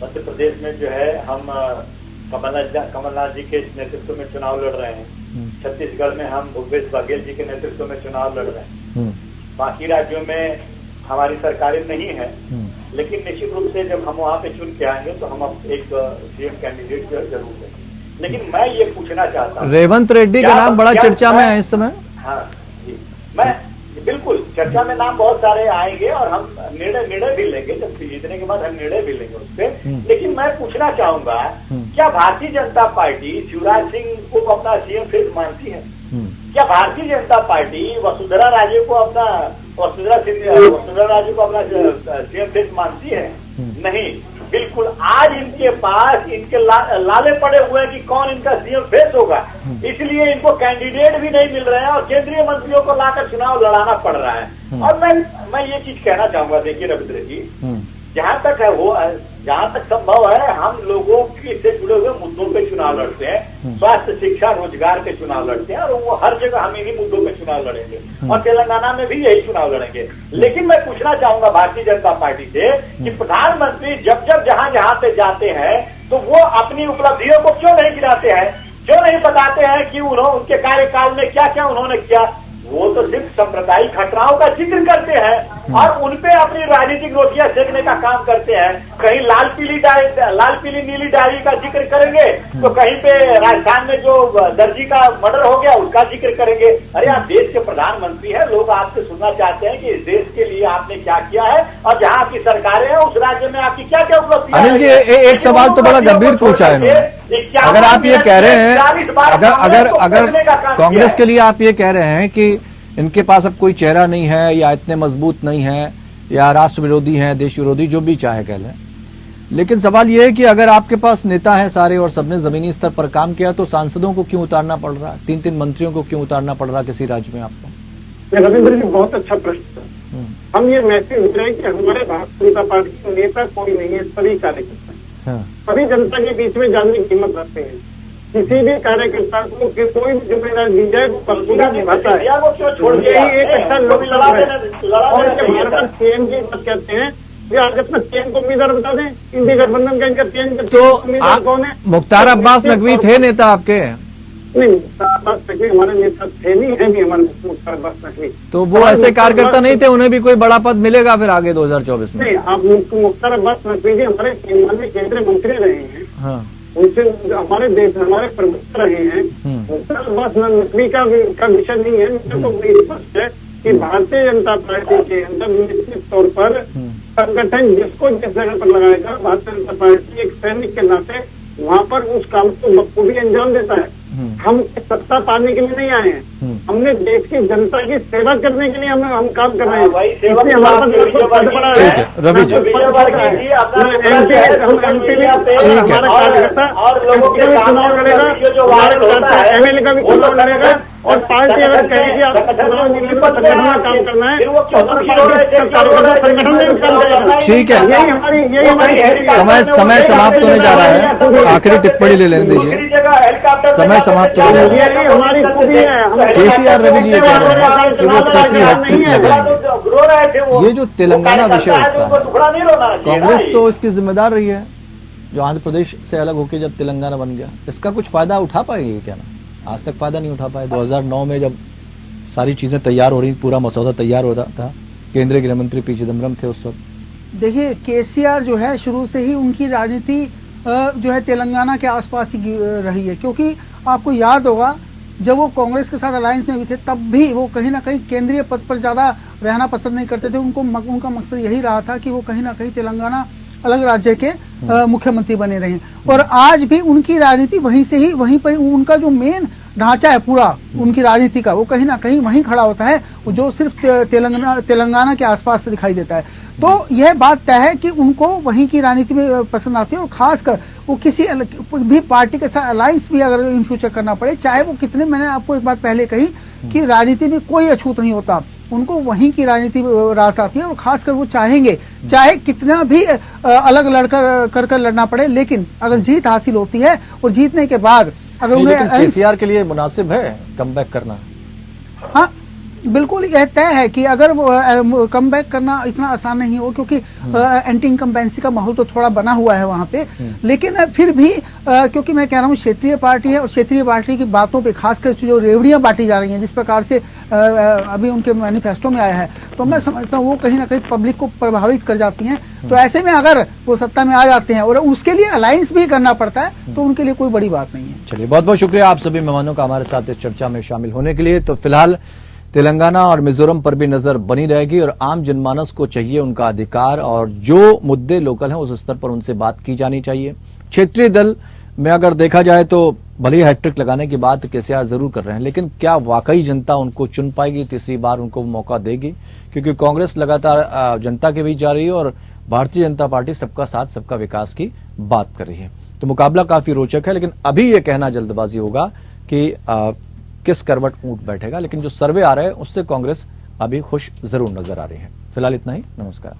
मध्य प्रदेश में जो है हम कमलनाथ जी के नेतृत्व में चुनाव लड़ रहे हैं। छत्तीसगढ़ में हम भूपेश बघेल जी के नेतृत्व में चुनाव लड़ रहे हैं। बाकी राज्यों में हमारी सरकारें नहीं है, लेकिन निश्चित रूप से जब हम वहाँ पे चुन के आएंगे तो हम एक सीएम कैंडिडेट जरूर देंगे। लेकिन मैं ये पूछना चाहता हूँ, रेवंत रेड्डी का नाम बड़ा चर्चा में है इस समय। हाँ जी, मैं बिल्कुल चर्चा में नाम बहुत सारे आएंगे और हम निर्णय भी लेंगे, जब जीतने के बाद हम निर्णय भी लेंगे उस पर। लेकिन मैं पूछना चाहूंगा, क्या भारतीय जनता पार्टी शिवराज सिंह को अपना सीएम फिर मानती है? क्या भारतीय जनता पार्टी वसुंधरा राजे को अपना सीएम फिर मानती है? नहीं, बिल्कुल। आज इनके पास इनके लाले पड़े हुए हैं कि कौन इनका सीएम फेस होगा, इसलिए इनको कैंडिडेट भी नहीं मिल रहे हैं और केंद्रीय मंत्रियों को लाकर चुनाव लड़ाना पड़ रहा है। और मैं ये चीज कहना चाहूंगा, देखिए रविंद्र जी, जहाँ तक है वो, जहाँ तक संभव है हम लोगों से जुड़े हुए मुद्दों पे चुनाव लड़ते हैं। स्वास्थ्य, शिक्षा, रोजगार के चुनाव लड़ते हैं और वो हर जगह हम इन्हीं मुद्दों पे चुनाव लड़ेंगे और तेलंगाना में भी यही चुनाव लड़ेंगे। लेकिन मैं पूछना चाहूंगा भारतीय जनता पार्टी से कि प्रधानमंत्री जब जहाँ पे जाते हैं तो वो अपनी उपलब्धियों को क्यों नहीं गिनाते हैं, क्यों नहीं बताते हैं कि उनके कार्यकाल में क्या क्या उन्होंने किया? वो तो सिर्फ सांप्रदायिक घटनाओं का जिक्र करते हैं और उनपे अपनी राजनीतिक रोटियां सेकने का काम करते हैं। कहीं लाल पीली नीली डायरी का जिक्र करेंगे तो कहीं पे राजस्थान में जो दर्जी का मर्डर हो गया उसका जिक्र करेंगे। अरे आप देश के प्रधानमंत्री हैं, लोग आपसे सुनना चाहते हैं कि इस देश के लिए आपने क्या किया है और जहाँ आपकी सरकारें हैं उस राज्य में आपकी क्या क्या उपलब्धियां। अनिल जी, एक सवाल तो बड़ा गंभीर पूछा है इन्होंने। अगर आप ये कह रहे हैं, अगर कांग्रेस के लिए आप ये कह रहे हैं कि इनके पास अब कोई चेहरा नहीं है या इतने मजबूत नहीं है या राष्ट्र विरोधी हैं, देश विरोधी, जो भी चाहे कह लें, लेकिन सवाल ये है कि अगर आपके पास नेता है सारे और सबने जमीनी स्तर पर काम किया तो सांसदों को क्यों उतारना पड़ रहा है? 3-3 मंत्रियों को क्यों उतारना पड़ रहा है किसी राज्य में आपको? रविंद्र जी, बहुत अच्छा प्रश्न। हम ये मैसेज दे रहे हैं कि हमारे भारतीय जनता पार्टी के नेता कोई नहीं है, सभी कार्यकर्ता सभी जनता के बीच में जानने की हिम्मत रखते हैं। किसी भी कार्यकर्ता को कोई भी जिम्मेदारी दी जाए वो पूरा निभाता है। यही एक अच्छा लोकतंत्र है। और भारत सीएम की बात करते हैं, आज अपना सीएम को उम्मीदवार बता दें, इंडिया गठबंधन का इनका सीएम तो उम्मीदवार कौन है? मुख्तार अब्बास नकवी थे नेता आपके? नहीं, मुख्तार अब्बास नकवी हमारे नेता थे नहीं, है भी हमारे मुख्तार अब्बास नकवी। तो वो ऐसे कार्यकर्ता नहीं थे, उन्हें भी कोई बड़ा पद मिलेगा फिर आगे 2024 में? नहीं, आप मुख्तार अब्बास नकवी जी हमारे केंद्रीय मंत्री रहे हैं। हाँ, उनसे हमारे देश हमारे प्रमुख रहे हैं। मुख्तार अब्बास नकवी का विषय नहीं है। तो स्पष्ट है कि भारतीय जनता पार्टी के अंदर निश्चित तौर पर संगठन जिसको जिस जगह पर लगाएगा, भारतीय जनता पार्टी एक सैनिक के नाते वहाँ पर उस काम को बखूबी अंजाम देता है। हम सत्ता पाने के लिए नहीं आए हैं, हमने देश की जनता की सेवा करने के लिए हम काम कर रहे हैं। इसलिए हमारे पास पद पड़ा है। ठीक है रवि जी, हम एमपी भी हमारा कार्यकर्ता चुनाव लड़ेगा, एमएलए का भी चुनाव लड़ेगा, और पार्टी अगर कहेगी आप चुनाव नहीं लड़ेगा, संगठन में काम करना है तो संगठन में भी काम करेगा। ठीक है, यही हमारी समय समाप्त होने जा रहा है, आखिरी टिप्पणी ले लेने दीजिए, समय समाप्त हो रहा है। हमारी खूबी है। केसीआर रवि जी ये कह रहे हैं कि वो तीसरी हैट्रिक लगाएंगे। ये जो तेलंगाना विषय उठता है, कांग्रेस तो इसकी जिम्मेदार रही है, जो आंध्र प्रदेश से अलग होकर जब तेलंगाना बन गया, इसका कुछ फायदा उठा पाएगी क्या? ना आज तक फायदा नहीं उठा पाए। 2009 में जब सारी चीजें तैयार हो रही, पूरा मसौदा तैयार हो रहा था, केंद्रीय गृह मंत्री पी चिदम्बरम थे उस वक्त। देखिए केसीआर जो है शुरू से ही उनकी राजनीति जो है तेलंगाना के आसपास ही रही है, क्योंकि आपको याद होगा जब वो कांग्रेस के साथ अलायंस में भी थे तब भी वो कहीं ना कहीं केंद्रीय पद पर ज़्यादा रहना पसंद नहीं करते थे। उनका मकसद यही रहा था कि वो कहीं ना कहीं तेलंगाना अलग राज्य के मुख्यमंत्री बने रहे। और आज भी उनकी राजनीति वहीं पर उनका जो मेन ढांचा है पूरा उनकी राजनीति का, वो कहीं ना कहीं वहीं खड़ा होता है, जो सिर्फ तेलंगाना के आसपास से दिखाई देता है। तो यह बात तय है कि उनको वहीं की राजनीति में पसंद आती है, और खासकर वो किसी भी पार्टी के साथ अलायंस भी अगर इन फ्यूचर करना पड़े, चाहे वो कितने, मैंने आपको एक बात पहले कही कि राजनीति में कोई अछूत नहीं होता, उनको वहीं की राजनीति रास आती है, और खासकर वो चाहेंगे चाहे कितना भी अलग कर लड़ना पड़े, लेकिन अगर जीत हासिल होती है और जीतने के बाद अगर उन्हें केसीआर के लिए मुनासिब है कमबैक करना। हाँ बिल्कुल यह तय है कि अगर कम बैक करना इतना आसान नहीं हो, क्योंकि एंटी इनकम्बेंसी का माहौल तो थोड़ा बना हुआ है वहाँ पे, लेकिन फिर भी क्योंकि मैं कह रहा हूँ क्षेत्रीय पार्टी है, और क्षेत्रीय पार्टी की बातों पे खासकर जो रेवड़ियाँ बांटी जा रही हैं जिस प्रकार से अभी उनके मैनिफेस्टो में आया है, तो मैं समझता हूँ वो कहीं ना कहीं पब्लिक को प्रभावित कर जाती हैं। तो ऐसे में अगर वो सत्ता में आ जाते हैं और उसके लिए अलायंस भी करना पड़ता है, तो उनके लिए कोई बड़ी बात नहीं है। चलिए, बहुत बहुत शुक्रिया आप सभी मेहमानों का हमारे साथ इस चर्चा में शामिल होने के लिए। तो फिलहाल तेलंगाना और मिजोरम पर भी नजर बनी रहेगी, और आम जनमानस को चाहिए उनका अधिकार, और जो मुद्दे लोकल हैं उस स्तर पर उनसे बात की जानी चाहिए। क्षेत्रीय दल में अगर देखा जाए तो भले ही हैट्रिक लगाने की बात केसीआर जरूर कर रहे हैं, लेकिन क्या वाकई जनता उनको चुन पाएगी, तीसरी बार उनको मौका देगी? क्योंकि कांग्रेस लगातार जनता के बीच जा रही है और भारतीय जनता पार्टी सबका साथ सबका विकास की बात कर रही है। तो मुकाबला काफी रोचक है, लेकिन अभी ये कहना जल्दबाजी होगा कि किस करवट ऊंट बैठेगा। लेकिन जो सर्वे आ रहा है उससे कांग्रेस अभी खुश जरूर नजर आ रही है। फिलहाल इतना ही, नमस्कार।